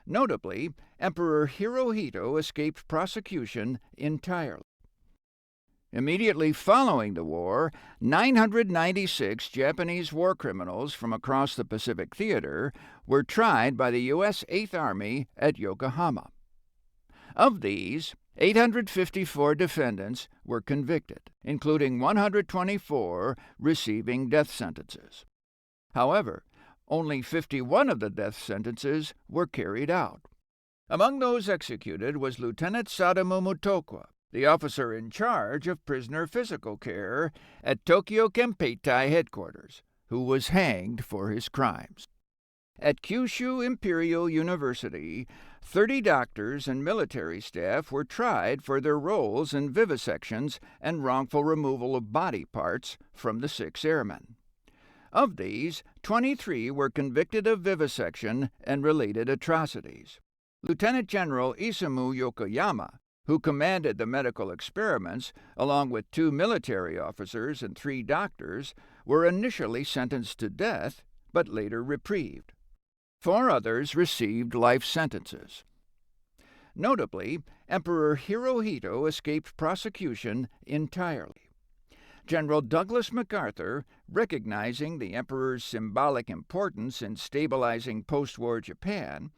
Notably, Emperor Hirohito escaped prosecution entirely. Immediately following the war, 996 Japanese war criminals from across the Pacific Theater were tried by the U.S. Eighth Army at Yokohama. Of these, 854 defendants were convicted, including 124 receiving death sentences. However, only 51 of the death sentences were carried out. Among those executed was Lieutenant Sadamu Mutokwa, the officer in charge of prisoner physical care at Tokyo Kempeitai headquarters, who was hanged for his crimes. At Kyushu Imperial University, 30 doctors and military staff were tried for their roles in vivisections and wrongful removal of body parts from the 6 airmen. Of these, 23 were convicted of vivisection and related atrocities. Lieutenant General Isamu Yokoyama, who commanded the medical experiments, along with 2 military officers and 3 doctors, were initially sentenced to death, but later reprieved. 4 others received life sentences. Notably, Emperor Hirohito escaped prosecution entirely. General Douglas MacArthur, recognizing the emperor's symbolic importance in stabilizing post-war Japan,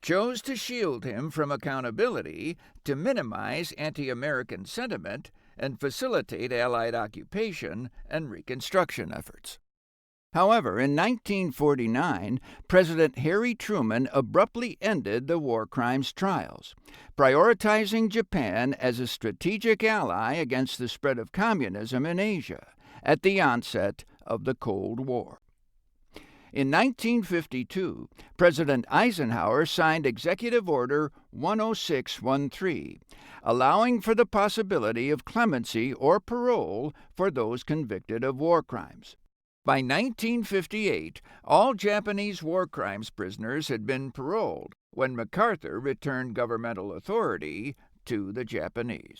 chose to shield him from accountability to minimize anti-American sentiment and facilitate Allied occupation and reconstruction efforts. However, in 1949, President Harry Truman abruptly ended the war crimes trials, prioritizing Japan as a strategic ally against the spread of communism in Asia at the onset of the Cold War. In 1952, President Eisenhower signed Executive Order 10613, allowing for the possibility of clemency or parole for those convicted of war crimes. By 1958, all Japanese war crimes prisoners had been paroled when MacArthur returned governmental authority to the Japanese.